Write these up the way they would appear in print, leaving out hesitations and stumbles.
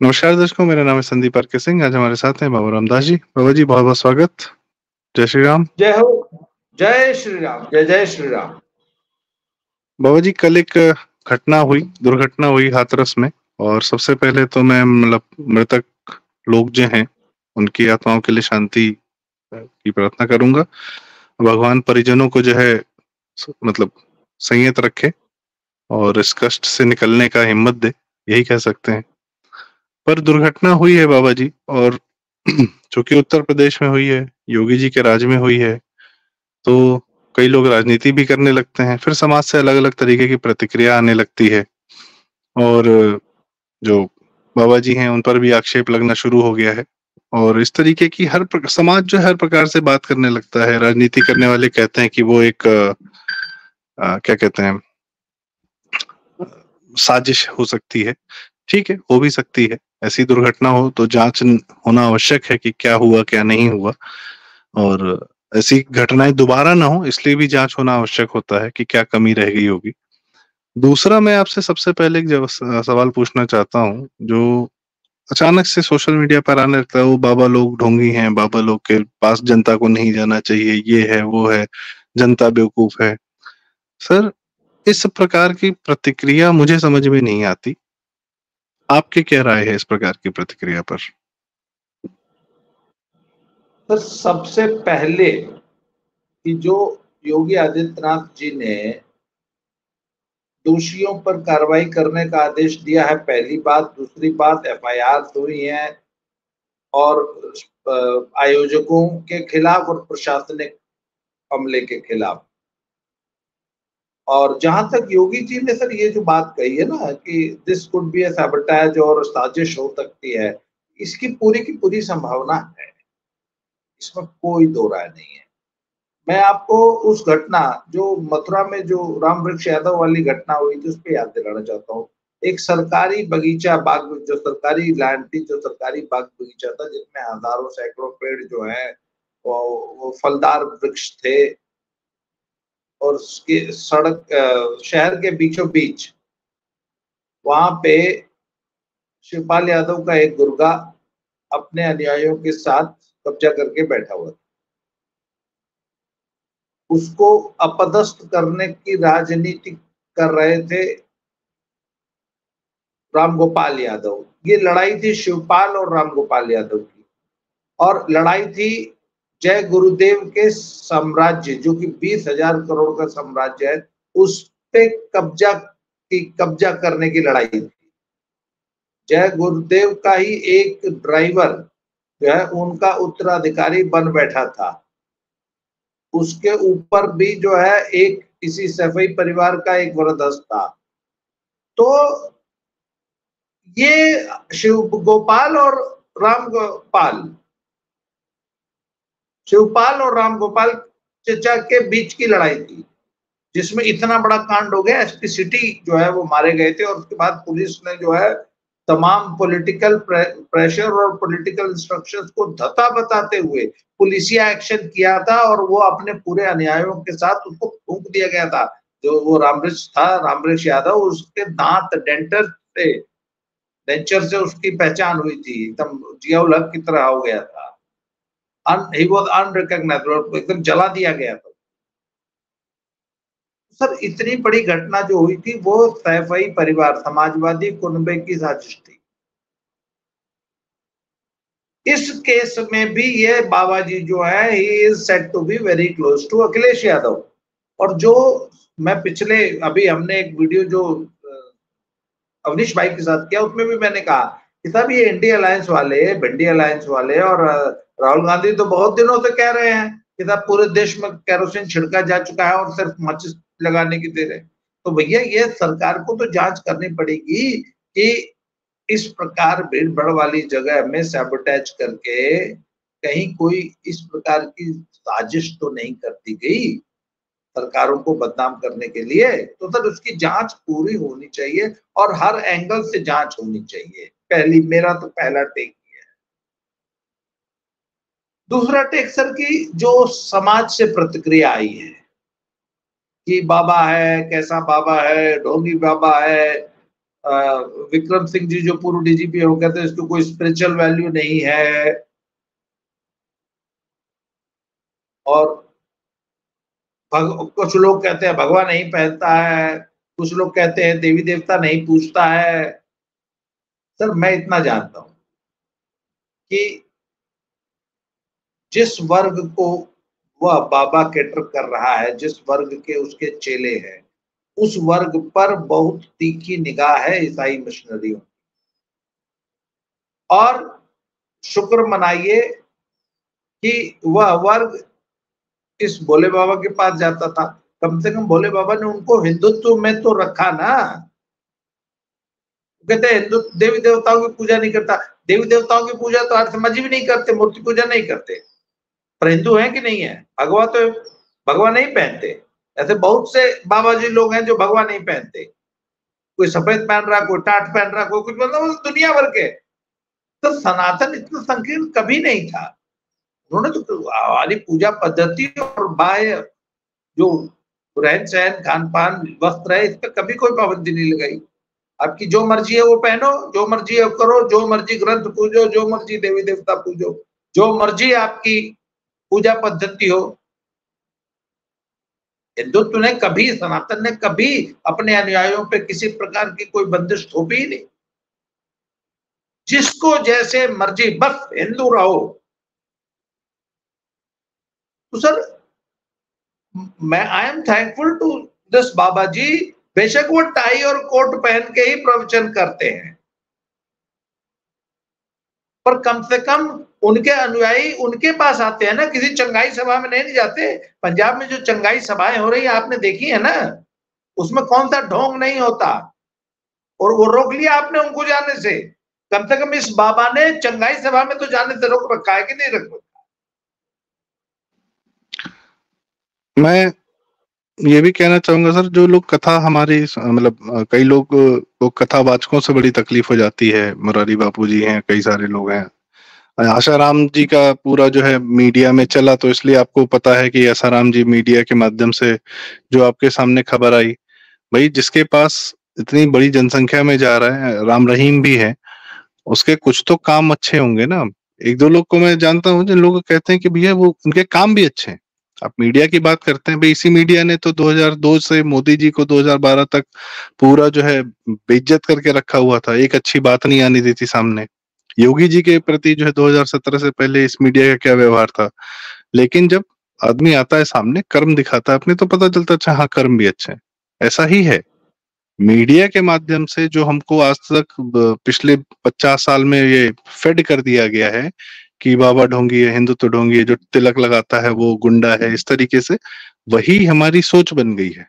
नमस्कार दर्शकों, मेरा नाम है संदीप आर के सिंह। आज हमारे साथ हैं बाबा रामदास जी। बाबा जी बहुत-बहुत स्वागत। जय श्री राम। जय हो। जय श्री राम। जय जय श्री राम। बाबा जी कल एक दुर्घटना हुई हाथरस में, और सबसे पहले तो मैं मतलब मृतक लोग जो हैं, उनकी आत्माओं के लिए शांति की प्रार्थना करूँगा। भगवान परिजनों को जो है मतलब संयत रखे और इस कष्ट से निकलने का हिम्मत दे, यही कह सकते हैं। पर दुर्घटना हुई है बाबा जी, और चूँकि उत्तर प्रदेश में हुई है, योगी जी के राज में हुई है, तो कई लोग राजनीति भी करने लगते हैं, फिर समाज से अलग-अलग तरीके की प्रतिक्रिया आने लगती है, और जो बाबा जी हैं उन पर भी आक्षेप लगना शुरू हो गया है। और इस तरीके की समाज जो है हर प्रकार से बात करने लगता है। राजनीति करने वाले कहते हैं कि वो एक क्या कहते हैं, साजिश हो सकती है। ठीक है, हो भी सकती है। ऐसी दुर्घटना हो तो जाँच होना आवश्यक है कि क्या हुआ, क्या नहीं हुआ, और ऐसी घटनाएँ दोबारा ना हो इसलिए भी जाँच होना आवश्यक होता है कि क्या कमी रह गई होगी। दूसरा, मैं आपसे सबसे पहले एक सवाल पूछना चाहता हूँ, जो अचानक से सोशल मीडिया पर आने लगता है, वो बाबा लोग ढोंगी हैं, बाबा लोग के पास जनता को नहीं जाना चाहिए, ये है, वो है, जनता बेवकूफ़ है। सर, इस प्रकार की प्रतिक्रिया मुझे समझ में नहीं आती। आपकी क्या राय है इस प्रकार की प्रतिक्रिया पर? तो सबसे पहले कि जो योगी आदित्यनाथ जी ने दोषियों पर कार्रवाई करने का आदेश दिया है, पहली बात। दूसरी बात, एफआईआर हुई है और आयोजकों के खिलाफ और प्रशासनिक अमले के खिलाफ। और जहां तक योगी जी ने सर ये जो बात कही है ना कि this could be A sabotage और साजिश हो सकती है, इसकी पूरी की पूरी संभावना है, इसमें कोई दो राय नहीं है। मैं आपको उस घटना जो मथुरा में जो राम वृक्ष यादव वाली घटना हुई थी, उस पे याद दिलाना चाहता हूँ। एक सरकारी बगीचा बाग, जो सरकारी लैंड थी, जो सरकारी बाग बगीचा था, जिसमें हजारों सैकड़ों पेड़ जो है वो फलदार वृक्ष थे, और उसके सड़क शहर के बीचों बीच वहां पे शिवपाल यादव का एक गुर्गा अपने अनुयायियों के साथ कब्जा करके बैठा हुआ था। उसको अपदस्थ करने की राजनीति कर रहे थे रामगोपाल यादव। ये लड़ाई थी शिवपाल और रामगोपाल यादव की, और लड़ाई थी जय गुरुदेव के साम्राज्य, जो कि 20,000 करोड़ का साम्राज्य है, उस पे कब्जा करने की लड़ाई थी। जय गुरुदेव का ही एक ड्राइवर जो है उनका उत्तराधिकारी बन बैठा था। उसके ऊपर भी जो है एक इसी सैफई परिवार का एक वरदहस्त था। तो ये रामगोपाल शिवपाल और रामगोपाल चचा के बीच की लड़ाई थी, जिसमें इतना बड़ा कांड हो गया। एसपी सिटी जो है वो मारे गए थे, और उसके बाद पुलिस ने जो है तमाम पॉलिटिकल प्रेशर और पॉलिटिकल इंस्ट्रक्शंस को धता बताते हुए पुलिसिया एक्शन किया था, और वो अपने पूरे अनुयायियों के साथ उसको फूंक दिया गया था। जो वो रामवृक्ष था, रामवृक्ष यादव, उसके दांत डेंचर से उसकी पहचान हुई थी, एकदम जियाउल हक की तरह हो गया था। ही वाज अनरिकॉग्नाइजेबल, एकदम जला दिया गया था। सर, इतनी बड़ी घटना जो हुई थी वो सैफई परिवार, समाजवादी कुनबे की साजिश थी। इस केस में भी ये बाबा जी जो है, he is said to be very close to Akhilesh Yadav. और जो मैं पिछले अभी हमने एक वीडियो जो अवनीश भाई के साथ किया, उसमें भी मैंने कहा कि साहब ये इंडिया अलायंस वाले, भिंडी अलायंस वाले और राहुल गांधी तो बहुत दिनों से कह रहे हैं कि साहब पूरे देश में केरोसिन छिड़का जा चुका है और सिर्फ माचिस लगाने की देर है। तो भैया ये सरकार को तो जांच करनी पड़ेगी कि इस प्रकार भीड़ भाड़ वाली जगह में सैबोटेज करके कहीं कोई इस प्रकार की साजिश तो नहीं कर दी गई सरकारों को बदनाम करने के लिए। तो सर उसकी जांच पूरी होनी चाहिए और हर एंगल से जांच होनी चाहिए। मेरा तो पहला टेक ये है। दूसरा टेक सर की जो समाज से प्रतिक्रिया आई है कि बाबा है, कैसा बाबा है, ढोंगी बाबा है, विक्रम सिंह जी जो पूर्व डीजीपी हो कहते हैं इसको कोई स्पिरिचुअल वैल्यू नहीं है, और कुछ लोग कहते हैं भगवा नहीं पहनता है, कुछ लोग कहते हैं देवी देवता नहीं पूजता है। सर मैं इतना जानता हूं कि जिस वर्ग को वह बाबा कैटर कर रहा है, जिस वर्ग के उसके चेले हैं, उस वर्ग पर बहुत तीखी निगाह है ईसाई मिशनरियों। और शुक्र मनाइए कि वह वर्ग इस भोले बाबा के पास जाता था, कम से कम भोले बाबा ने उनको हिंदुत्व में तो रखा ना। कहते हैं हिंदू देवी देवताओं की पूजा नहीं करता, देवी देवताओं की पूजा तो हर समाजी भी नहीं करते, मूर्ति पूजा नहीं करते, पर हिंदू है कि नहीं है? भगवा तो भगवा नहीं पहनते। ऐसे बहुत से बाबा जी लोग हैं जो भगवा नहीं पहनते, कोई सफेद पहन रहा, कोई टाट पहन रहा, कोई कुछ, मतलब दुनिया भर के। तो सनातन इतना संकीर्ण कभी नहीं था। उन्होंने तो हमारी पूजा पद्धति और बाह्य जो रहन सहन खान पान वस्त्र है, इस पर कभी कोई पाबंदी नहीं लगाई। आपकी जो मर्जी है वो पहनो, जो मर्जी है करो, जो मर्जी ग्रंथ पूजो, जो मर्जी देवी देवता पूजो, जो मर्जी आपकी पूजा पद्धति हो। हिंदुत्व ने कभी, सनातन ने कभी अपने अनुयायियों पे किसी प्रकार की कोई बंदिश थोपी ही नहीं। जिसको जैसे मर्जी बस हिंदू रहो। तो सर मैं I am thankful to this बाबा जी। बेशक वो टाई और कोट पहन के ही प्रवचन करते हैं, पर कम से कम उनके अनुयायी उनके पास आते हैं ना, किसी चंगाई सभा में नहीं जाते। पंजाब में जो चंगाई सभाएं हो रही है आपने देखी है ना, उसमें कौन सा ढोंग नहीं होता, और वो रोक लिया आपने उनको जाने से। कम से कम इस बाबा ने चंगाई सभा में तो जाने से रोक रखा है कि नहीं रख रखा? मैं ये भी कहना चाहूंगा सर, जो लोग कथा हमारी मतलब कई लोग को कथावाचकों से बड़ी तकलीफ हो जाती है। मुरारी बापू जी हैं, कई सारे लोग हैं। आशाराम जी का पूरा जो है मीडिया में चला, तो इसलिए आपको पता है कि आशाराम जी मीडिया के माध्यम से जो आपके सामने खबर आई, भाई जिसके पास इतनी बड़ी जनसंख्या में जा रहा है, राम रहीम भी है, उसके कुछ तो काम अच्छे होंगे ना। एक दो लोग को मैं जानता हूँ जिन लोग कहते हैं कि भैया वो उनके काम भी अच्छे हैं। आप मीडिया की बात करते हैं भाई, इसी मीडिया ने तो 2002 से मोदी जी को 2012 तक पूरा जो है बेइज्जत करके रखा हुआ था, एक अच्छी बात नहीं आने दी थी सामने। योगी जी के प्रति जो है 2017 से पहले इस मीडिया का क्या व्यवहार था। लेकिन जब आदमी आता है सामने, कर्म दिखाता है अपने, तो पता चलता है अच्छा हाँ कर्म भी अच्छे हैं। ऐसा ही है मीडिया के माध्यम से जो हमको आज तक पिछले 50 साल में ये फेड कर दिया गया है कि बाबा ढोंगी है, हिंदुत्व ढोंगी है, जो तिलक लगाता है वो गुंडा है, इस तरीके से वही हमारी सोच बन गई है।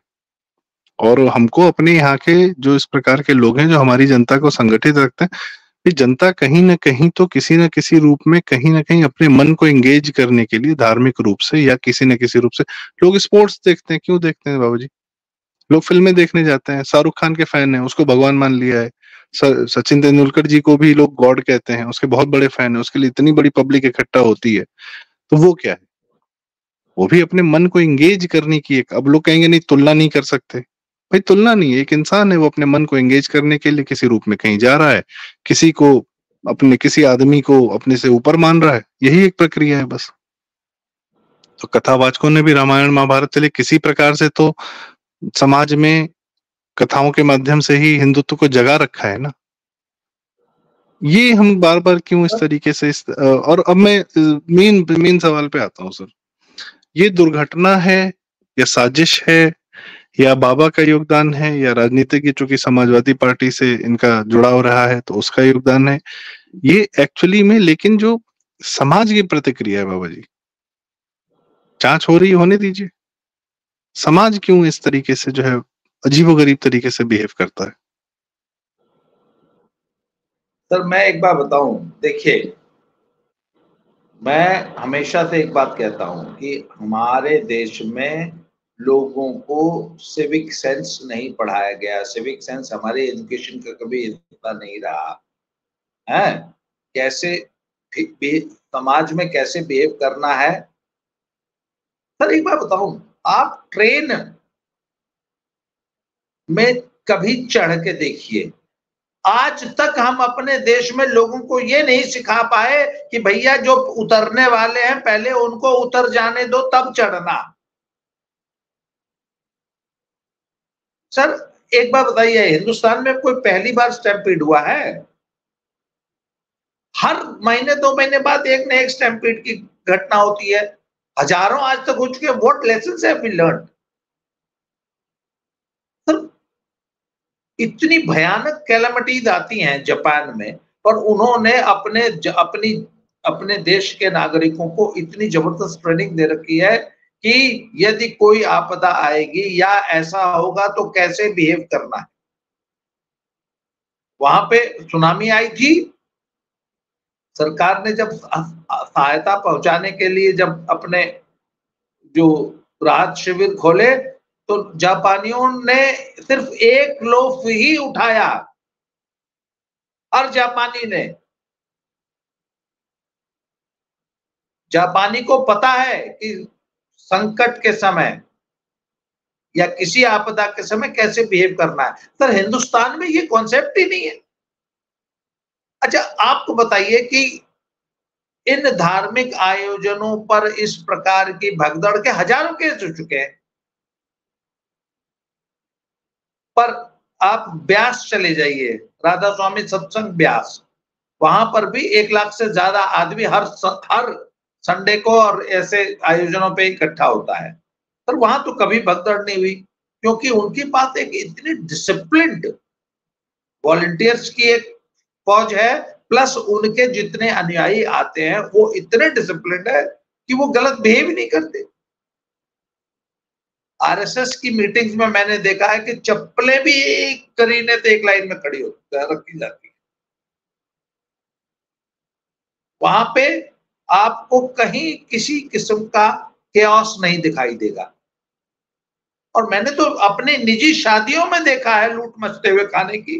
और हमको अपने यहाँ के जो इस प्रकार के लोग हैं जो हमारी जनता को संगठित रखते हैं, ये जनता कहीं ना कहीं तो किसी न किसी रूप में कहीं ना कहीं अपने मन को एंगेज करने के लिए धार्मिक रूप से या किसी न किसी रूप से, लोग स्पोर्ट्स देखते हैं। क्यों देखते हैं बाबूजी? लोग फिल्में देखने जाते हैं। शाहरुख खान के फैन है, उसको भगवान मान लिया है। सचिन तेंदुलकर जी को भी लोग गॉड कहते हैं, उसके बहुत बड़े फैन है, उसके लिए इतनी बड़ी पब्लिक इकट्ठा होती है। तो वो क्या है, वो भी अपने मन को एंगेज करने की एक, अब लोग कहेंगे नहीं तुलना नहीं कर सकते, भाई तुलना नहीं है, एक इंसान है, वो अपने मन को एंगेज करने के लिए किसी रूप में कहीं जा रहा है, किसी को अपने किसी आदमी को अपने से ऊपर मान रहा है, यही एक प्रक्रिया है बस। तो कथावाचकों ने भी रामायण महाभारत चले किसी प्रकार से तो समाज में कथाओं के माध्यम से ही हिंदुत्व को जगा रखा है ना। ये हम बार बार क्यों इस तरीके से और अब मैं मेन मेन सवाल पे आता हूँ सर, ये दुर्घटना है या साजिश है या बाबा का योगदान है या राजनीतिक, चूंकि समाजवादी पार्टी से इनका जुड़ाव रहा है तो उसका योगदान है ये एक्चुअली में, लेकिन जो समाज की प्रतिक्रिया है बाबा जी, जांच हो रही होने दीजिए। समाज क्यों इस तरीके से जो है अजीबोगरीब तरीके से बिहेव करता है? सर मैं एक बात बताऊं, देखिए मैं हमेशा से एक बात कहता हूं कि हमारे देश में लोगों को सिविक सेंस नहीं पढ़ाया गया। सिविक सेंस हमारे एजुकेशन का कभी हिस्सा नहीं रहा है। कैसे समाज में कैसे बिहेव करना है। सर एक बात बताऊं, आप ट्रेन में कभी चढ़ के देखिए, आज तक हम अपने देश में लोगों को ये नहीं सिखा पाए कि भैया जो उतरने वाले हैं पहले उनको उतर जाने दो तब चढ़ना। सर एक बात बताइए, हिंदुस्तान में कोई पहली बार स्टैम्पीड हुआ है? हर महीने 2 महीने बाद एक न एक स्टैम्पीड की घटना होती है। हजारों आज तक हो चुके हैं। What lessons have we learned? Sir इतनी भयानक कैलामिटीज आती हैं जापान में, और उन्होंने अपने देश के नागरिकों को इतनी जबरदस्त ट्रेनिंग दे रखी है कि यदि कोई आपदा आएगी या ऐसा होगा तो कैसे बिहेव करना है। वहां पे सुनामी आई थी, सरकार ने जब सहायता पहुंचाने के लिए जब अपने जो राहत शिविर खोले तो जापानियों ने सिर्फ एक लोफ ही उठाया, हर जापानी ने। जापानी को पता है कि संकट के समय या किसी आपदा के समय कैसे बिहेव करना है। सर हिंदुस्तान में ये कॉन्सेप्ट ही नहीं है। अच्छा आपको बताइए कि इन धार्मिक आयोजनों पर इस प्रकार की भगदड़ के हजारों केस हो चुके हैं, पर आप ब्यास चले जाइए, राधा स्वामी सत्संग ब्यास, वहां पर भी 1 लाख से ज्यादा आदमी हर संडे को और ऐसे आयोजनों पे इकट्ठा होता है। पर वहां तो कभी भगदड़ नहीं हुई, क्योंकि उनके पास एक इतनी डिसिप्लिन्ड वॉलंटियर्स की एक फौज है, प्लस उनके जितने अनुयायी आते हैं वो इतने डिसिप्लिन्ड है कि वो गलत बिहेव ही नहीं करते। आरएसएस की मीटिंग्स में मैंने देखा है कि चप्पलें भी एक करीने से एक लाइन में खड़ी रखी जाती है। वहां पे आपको कहीं किसी किस्म का केओस नहीं दिखाई देगा। और मैंने तो अपने निजी शादियों में देखा है लूट मचते हुए खाने की।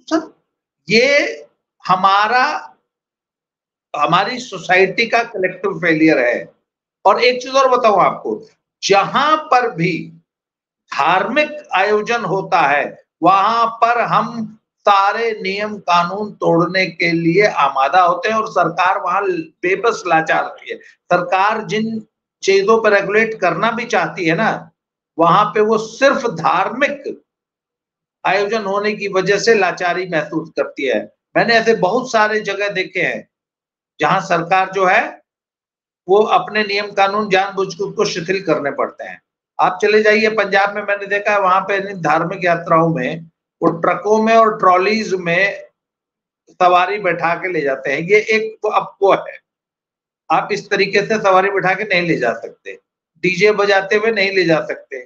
सर ये हमारा हमारी सोसाइटी का कलेक्टिव फेलियर है। और एक चीज और बताऊं आपको, जहां पर भी धार्मिक आयोजन होता है वहां पर हम सारे नियम कानून तोड़ने के लिए आमादा होते हैं, और सरकार वहां बेबस लाचार होती है। सरकार जिन चीजों पर रेगुलेट करना भी चाहती है ना, वहां पे वो सिर्फ धार्मिक आयोजन होने की वजह से लाचारी महसूस करती है। मैंने ऐसे बहुत सारे जगह देखे हैं जहां सरकार जो है वो अपने नियम कानून जानबूझ के उसको शिथिल करने पड़ते हैं। आप चले जाइए पंजाब में, मैंने देखा है वहां पे धार्मिक यात्राओं में वो ट्रकों में और ट्रॉलीज में सवारी बैठा के ले जाते हैं। ये एक वो है, आप इस तरीके से सवारी बैठा के नहीं ले जा सकते, डीजे बजाते हुए नहीं ले जा सकते,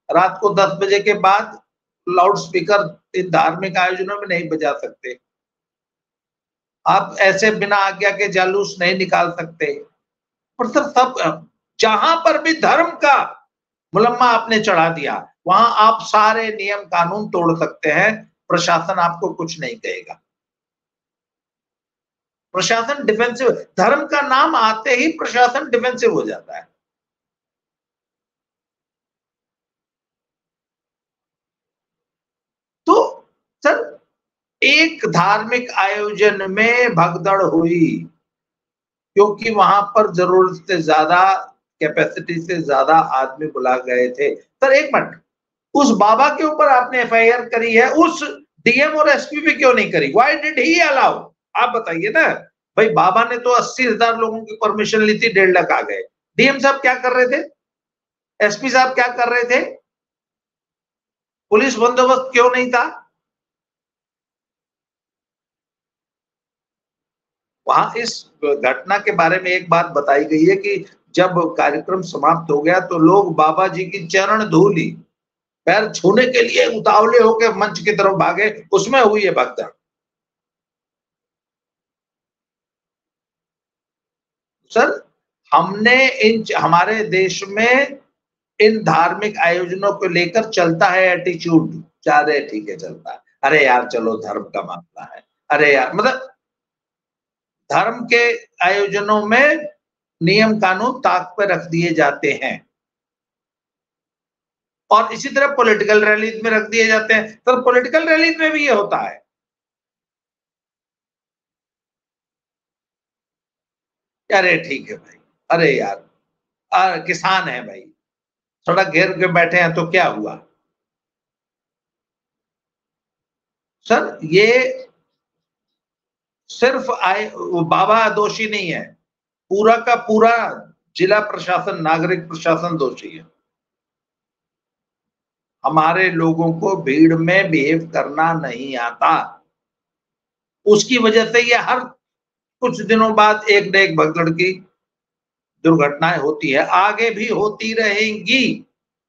रात को 10 बजे के बाद लाउड स्पीकर इन धार्मिक आयोजनों में नहीं बजा सकते, आप ऐसे बिना आज्ञा के जालूस नहीं निकाल सकते। और सर सब जहां पर भी धर्म का मुलम्मा आपने चढ़ा दिया वहां आप सारे नियम कानून तोड़ सकते हैं, प्रशासन आपको कुछ नहीं कहेगा। प्रशासन डिफेंसिव, धर्म का नाम आते ही प्रशासन डिफेंसिव हो जाता है। तो सर एक धार्मिक आयोजन में भगदड़ हुई क्योंकि वहां पर जरूरत से ज्यादा, कैपेसिटी से ज्यादा आदमी बुला गए थे। सर एक मिनट, उस बाबा के ऊपर आपने एफआईआर करी है, उस डीएम और एसपी पे क्यों नहीं करी? Why did he allow? आप बताइए ना भाई। बाबा ने तो 80,000 लोगों की परमिशन ली थी, 1.5 लाख आ गए। डीएम साहब क्या कर रहे थे? एसपी साहब क्या कर रहे थे? पुलिस बंदोबस्त क्यों नहीं था वहां? इस घटना के बारे में एक बात बताई गई है कि जब कार्यक्रम समाप्त हो गया तो लोग बाबा जी की चरण धूली पैर छूने के लिए उतावले होकर मंच की तरफ भागे, उसमें हुई है भगदड़। सर हमने हमारे देश में इन धार्मिक आयोजनों को लेकर चलता है एटीट्यूड, चाहे ठीक है चलता है, अरे यार चलो धर्म का मामला है, अरे यार मतलब धर्म के आयोजनों में नियम कानून ताक पर रख दिए जाते हैं। और इसी तरह पॉलिटिकल रैलीज में रख दिए जाते हैं। तो पॉलिटिकल रैलीज में भी ये होता है। अरे ठीक है भाई, अरे यार किसान है भाई, सड़क घेर के बैठे हैं तो क्या हुआ? सर ये सिर्फ बाबा दोषी नहीं है, पूरा का पूरा जिला प्रशासन, नागरिक प्रशासन दोषी है। हमारे लोगों को भीड़ में बिहेव करना नहीं आता, उसकी वजह से ये हर कुछ दिनों बाद एक न एक भगदड़ की दुर्घटनाएं होती है, आगे भी होती रहेंगी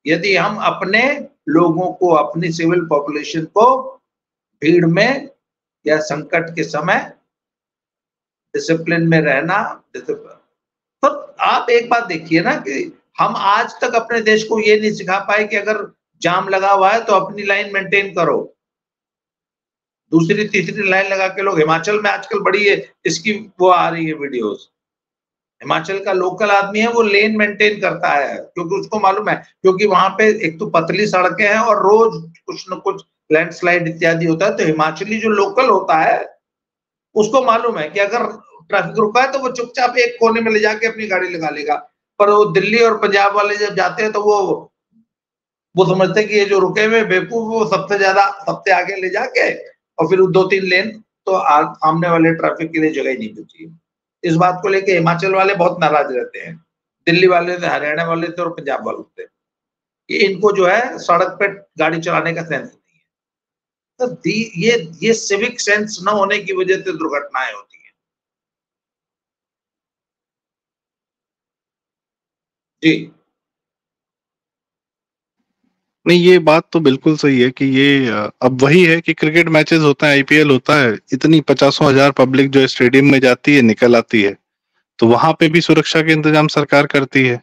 यदि हम अपने लोगों को, अपनी सिविल पॉपुलेशन को भीड़ में या संकट के समय डिसिप्लिन में रहना। तो आप एक बात देखिए ना कि हम आज तक अपने देश को ये नहीं सिखा पाए कि अगर जाम लगा हुआ है तो अपनी लाइन मेंटेन करो, दूसरी तीसरी लाइन लगा के लोग, हिमाचल में आजकल बड़ी है इसकी वो आ रही है वीडियोस, हिमाचल का लोकल आदमी है वो लेन मेंटेन करता है क्योंकि उसको मालूम है, क्योंकि वहां पे एक तो पतली सड़कें हैं और रोज कुछ न कुछ लैंडस्लाइड इत्यादि होता है। तो हिमाचली जो लोकल होता है उसको मालूम है कि अगर ट्रैफिक रुका है तो वो चुपचाप एक कोने में ले जाके अपनी गाड़ी लगा लेगा। पर वो दिल्ली और पंजाब वाले जब जाते हैं तो वो समझते हैं कि ये जो रुके हुए बेवकूफ, वो सबसे ज्यादा सबसे आगे ले जाके और फिर 2-3 लेन तो सामने वाले ट्रैफिक के लिए जगह ही नहीं बची। इस बात को लेके हिमाचल वाले बहुत नाराज रहते हैं, दिल्ली वाले से, हरियाणा वाले से और पंजाब वालों से, कि इनको जो है सड़क पे गाड़ी चलाने का सेंस नहीं है। तो ये सिविक सेंस न होने की वजह से दुर्घटनाएं होती हैं। जी नहीं, ये बात तो बिल्कुल सही है कि ये अब वही है कि क्रिकेट मैचेस होता है, आईपीएल होता है, इतनी 50,000 पब्लिक जो स्टेडियम में जाती है निकल आती है, तो वहां पे भी सुरक्षा के इंतजाम सरकार करती है।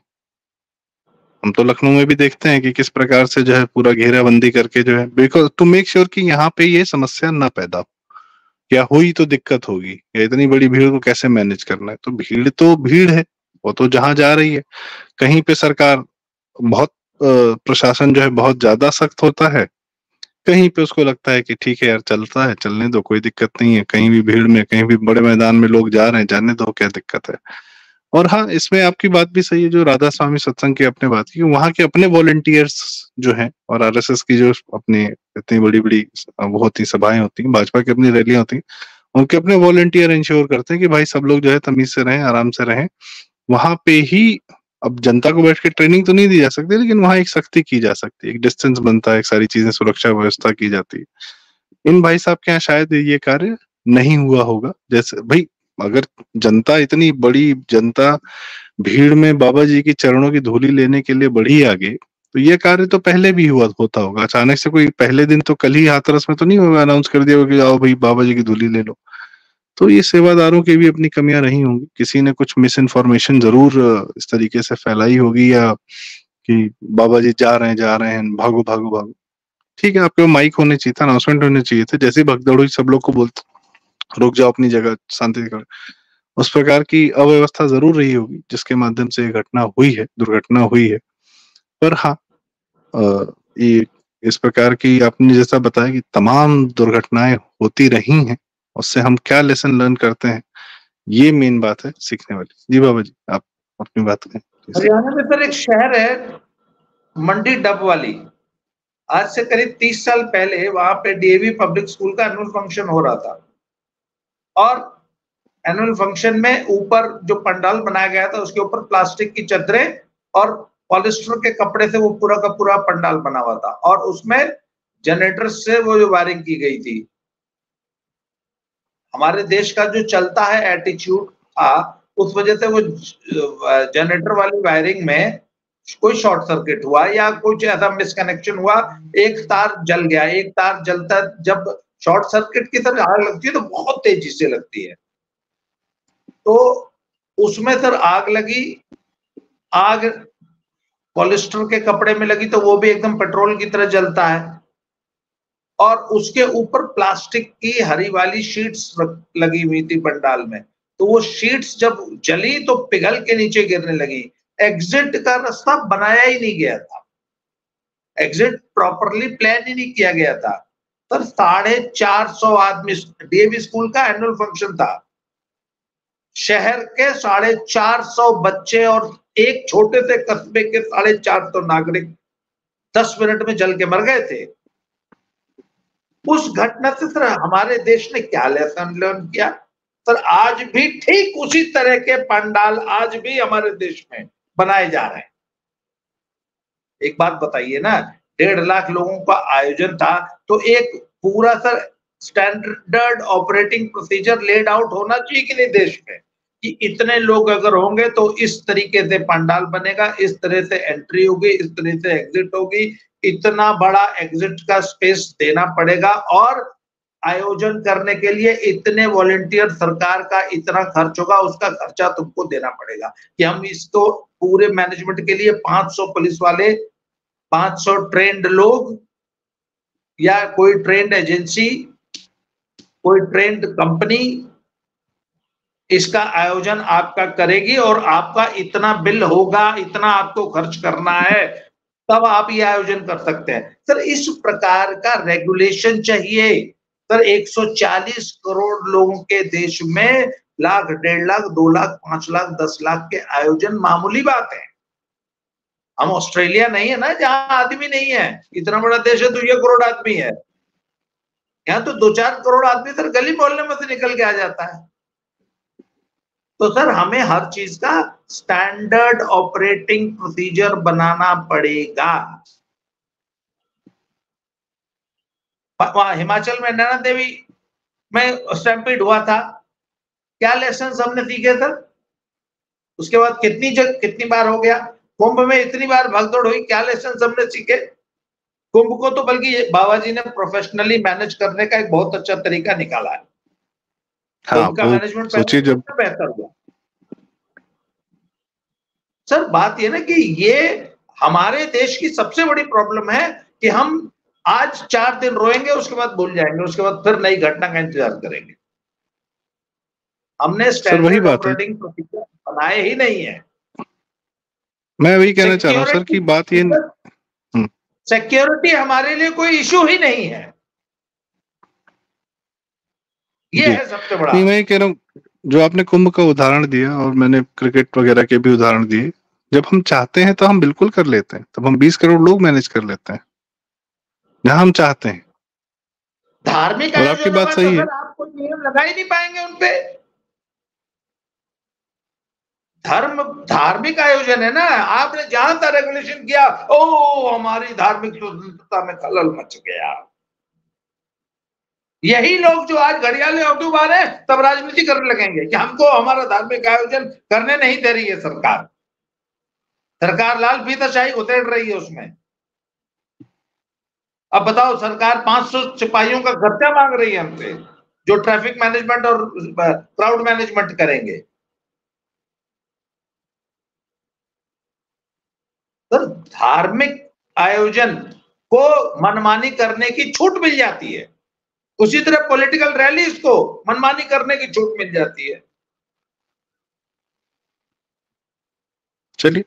हम तो लखनऊ में भी देखते हैं कि किस प्रकार से जो है पूरा घेराबंदी करके जो है, बिकॉज टू मेक श्योर कि यहाँ पे ये समस्या ना पैदा हो, या हुई तो दिक्कत होगी, या इतनी बड़ी भीड़ को कैसे मैनेज करना है। तो भीड़ है, वो तो जहां जा रही है। कहीं पे सरकार बहुत प्रशासन जो है बहुत ज्यादा सख्त होता है, कहीं पे उसको लगता है कि ठीक है यार, चलता है, चलने दो, कोई दिक्कत नहीं है, कहीं भी भीड़ में, कहीं भी बड़े मैदान में लोग जा रहे हैं, जाने दो, क्या दिक्कत है। और हाँ, इसमें आपकी बात भी सही है जो राधा स्वामी सत्संग की आपने बात की, वहां के अपने वॉलंटियर्स जो हैं, और आरएसएस की जो अपनी इतनी बड़ी बड़ी वो होती सभाएं होती हैं, भाजपा की अपनी रैलियां होती हैं, उनके अपने वॉलंटियर इंश्योर करते हैं कि भाई सब लोग जो है तमीज से रहें, आराम से रहें। वहां पे ही अब जनता को बैठ के ट्रेनिंग तो नहीं दी जा सकती, लेकिन वहां एक सख्ती की जा सकती है, एक डिस्टेंस बनता है, एक सारी चीजें, सुरक्षा व्यवस्था की जाती है। इन भाई साहब के यहाँ शायद ये कार्य नहीं हुआ होगा। जैसे भाई, अगर जनता, इतनी बड़ी जनता भीड़ में बाबा जी की चरणों की धूली लेने के लिए बढ़ी आगे, तो ये कार्य तो पहले भी हुआ होता होगा। अचानक से कोई पहले दिन तो कल ही हाथरस में तो नहीं होगा अनाउंस कर दिया होगा कि आओ भाई बाबा जी की धूली ले लो। तो ये सेवादारों की भी अपनी कमियां रही होंगी, किसी ने कुछ मिस इन्फॉर्मेशन जरूर इस तरीके से फैलाई होगी, या कि बाबा जी जा रहे हैं, भागो भागो भागो। ठीक है, आपके माइक होने चाहिए था, अनाउंसमेंट होने चाहिए थे, जैसे भगदड़ हुई सब लोग को बोलते रुक जाओ अपनी जगह, शांति से। उस प्रकार की अव्यवस्था जरूर रही होगी जिसके माध्यम से ये घटना हुई है, दुर्घटना हुई है। पर हाँ, ये इस प्रकार की आपने जैसा बताया कि तमाम दुर्घटनाएं होती रही हैं, उससे हम क्या लेसन लर्न करते हैं, ये मेन बात है सीखने वाली। जी बाबा जी, आप अपनी बात करें। हरियाणा में सर एक शहर है मंडी डब वाली, आज से करीब 30 साल पहले वहां पे डीएवी पब्लिक स्कूल का एनुअल फंक्शन हो रहा था, और एनुअल फंक्शन में ऊपर जो पंडाल बनाया गया था उसके ऊपर प्लास्टिक की चादरें और पॉलिस्टर के कपड़े से वो पूरा का पूरा पंडाल बना हुआ था, और उसमें जनरेटर से वो जो वायरिंग की गई थी। हमारे देश का जो चलता है एटीट्यूड था, उस वजह से वो जनरेटर वाली वायरिंग में कोई शॉर्ट सर्किट हुआ या कुछ ऐसा मिसकनेक्शन हुआ, एक तार जल गया। एक तार जलता, जब शॉर्ट सर्किट की तरह आग लगती है तो बहुत तेजी से लगती है, तो उसमें सर आग लगी। आग पॉलिस्टर के कपड़े में लगी तो वो भी एकदम पेट्रोल की तरह जलता है, और उसके ऊपर प्लास्टिक की हरी वाली शीट्स लगी हुई थी पंडाल में, तो वो शीट्स जब जली तो पिघल के नीचे गिरने लगी। एग्जिट का रास्ता बनाया ही नहीं गया था, एग्जिट प्रॉपरली प्लान ही नहीं किया गया था। सर 450 आदमी, डीएवी स्कूल का एनुअल फंक्शन था, शहर के 450 बच्चे और एक छोटे से कस्बे के 450 नागरिक 10 मिनट में जल के मर गए थे। उस घटना से सर हमारे देश ने क्या लेसन लर्न किया? सर आज भी ठीक उसी तरह के पंडाल आज भी हमारे देश में बनाए जा रहे हैं। एक बात बताइए ना, 1.5 लाख लोगों का आयोजन था, तो एक पूरा sir standard operating procedure laid out होना चाहिए कि नहीं देश में, कि इतने लोग अगर होंगे तो इस तरीके से पंडाल बनेगा, इस तरह से एंट्री होगी, इस तरह से एग्जिट होगी, इतना बड़ा एग्जिट का स्पेस देना पड़ेगा और आयोजन करने के लिए इतने वॉलंटियर, सरकार का इतना खर्च होगा, उसका खर्चा तुमको देना पड़ेगा। कि हम इसको पूरे मैनेजमेंट के लिए 500 पुलिस वाले, 500 ट्रेंड लोग या कोई ट्रेंड एजेंसी, कोई ट्रेंड कंपनी इसका आयोजन आपका करेगी और आपका इतना बिल होगा, इतना आपको खर्च करना है, तब आप ये आयोजन कर सकते हैं। सर इस प्रकार का रेगुलेशन चाहिए। सर 140 करोड़ लोगों के देश में लाख, 1.5 लाख, 2 लाख, 5 लाख, 10 लाख के आयोजन मामूली बात है। हम ऑस्ट्रेलिया नहीं है ना, जहां आदमी नहीं है। इतना बड़ा देश है, 2 करोड़ आदमी है। यहाँ तो 2-4 करोड़ आदमी सर गली मोहल्ले में से निकल के आ जाता है। तो सर हमें हर चीज का स्टैंडर्ड ऑपरेटिंग प्रोसीजर बनाना पड़ेगा। वहां हिमाचल में नैना देवी में स्टैम्पीड हुआ था, क्या लेसन हमने सीखे सर? उसके बाद कितनी बार हो गया, कुंभ में इतनी बार भगदौड़ हुई, क्या लेसन हमने सीखे? कुंभ को तो बल्कि बाबा जी ने प्रोफेशनली मैनेज करने का एक बहुत अच्छा तरीका निकाला है। हाँ, कुंभ का मैनेजमेंट सोचिए जब बेहतर हुआ। सर बात ये ना कि ये हमारे देश की सबसे बड़ी प्रॉब्लम है कि हम आज 4 दिन रोएंगे, उसके बाद भूल जाएंगे, उसके बाद फिर नई घटना का इंतजार करेंगे। हमने स्टैंडर्ड ऑपरेटिंग प्रोसीजर बनाए ही नहीं है। मैं वही कहना चाह रहा हूँ सर कि बात ये सिक्योरिटी हमारे लिए कोई इशू ही नहीं है, ये है सबसे बड़ा। नहीं, मैं कह रहा हूँ जो आपने कुंभ का उदाहरण दिया और मैंने क्रिकेट वगैरह के भी उदाहरण दिए, जब हम चाहते हैं तो हम बिल्कुल कर लेते हैं, तब हम 20 करोड़ लोग मैनेज कर लेते हैं जहां हम चाहते हैं। धार्मिक और आपकी बात सही है, आप कोई नियम लगा ही नहीं पाएंगे उनपे। धार्मिक आयोजन है ना, आपने जहां तक रेगुलेशन किया, ओ हमारी धार्मिक स्वतंत्रता में खलल मच गया। यही लोग जो आज घड़ियाले उर्दू बार है, तब राजनीति करने लगेंगे कि हमको हमारा धार्मिक आयोजन करने नहीं दे रही है सरकार। सरकार लाल फीताशाही उतेड़ रही है उसमें। अब बताओ, सरकार 500 सिपाहियों का खर्चा मांग रही है हमसे, जो ट्रैफिक मैनेजमेंट और क्राउड मैनेजमेंट करेंगे। तो धार्मिक आयोजन को मनमानी करने की छूट मिल जाती है, उसी तरह पॉलिटिकल रैलीज को मनमानी करने की छूट मिल जाती है। चलिए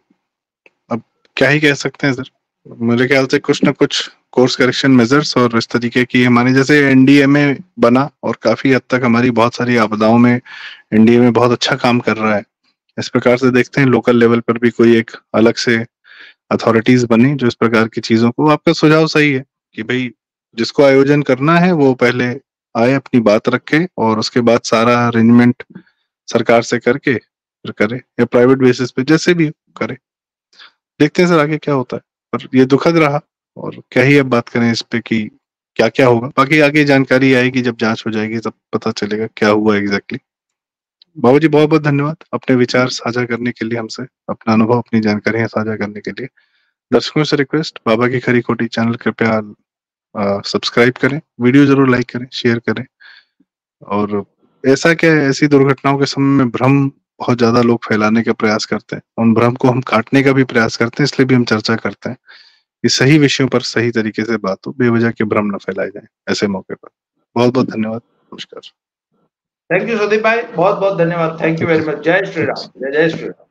अब क्या ही कह सकते हैं सर। मेरे ख्याल से कुछ ना कुछ कोर्स करेक्शन मेजर्स और इस तरीके की, हमारी जैसे एनडीएमए बना और काफी हद तक हमारी बहुत सारी आपदाओं में एनडीएमए बहुत अच्छा काम कर रहा है। इस प्रकार से देखते हैं लोकल लेवल पर भी कोई एक अलग से अथॉरिटीज बने जो इस प्रकार की चीजों को। आपका सुझाव सही है कि भाई जिसको आयोजन करना है वो पहले आए, अपनी बात रखे और उसके बाद सारा अरेंजमेंट सरकार से करके फिर करे, या प्राइवेट बेसिस पे जैसे भी करे। देखते हैं सर आगे क्या होता है, पर ये दुखद रहा और क्या ही अब बात करें इस पे कि क्या क्या होगा। बाकी आगे जानकारी आएगी, जब जांच हो जाएगी तब पता चलेगा क्या हुआ एग्जैक्टली। बाबू जी बहुत बहुत धन्यवाद अपने विचार साझा करने के लिए, हमसे अपना अनुभव, अपनी जानकारियां साझा करने के लिए। दर्शकों से रिक्वेस्ट, बाबा की खरी खोटी चैनल कृपया सब्सक्राइब करें, वीडियो जरूर लाइक करें, शेयर करें। और ऐसा क्या है, ऐसी दुर्घटनाओं के समय में भ्रम बहुत ज्यादा लोग फैलाने का प्रयास करते हैं, उन भ्रम को हम काटने का भी प्रयास करते हैं, इसलिए भी हम चर्चा करते हैं कि सही विषयों पर सही तरीके से बात हो, बेवजह के भ्रम न फैलाए जाए ऐसे मौके पर। बहुत बहुत धन्यवाद, नमस्कार। थैंक यू सुदीप भाई, बहुत बहुत धन्यवाद। Thank you very much. जय श्री राम, जय जय श्री राम।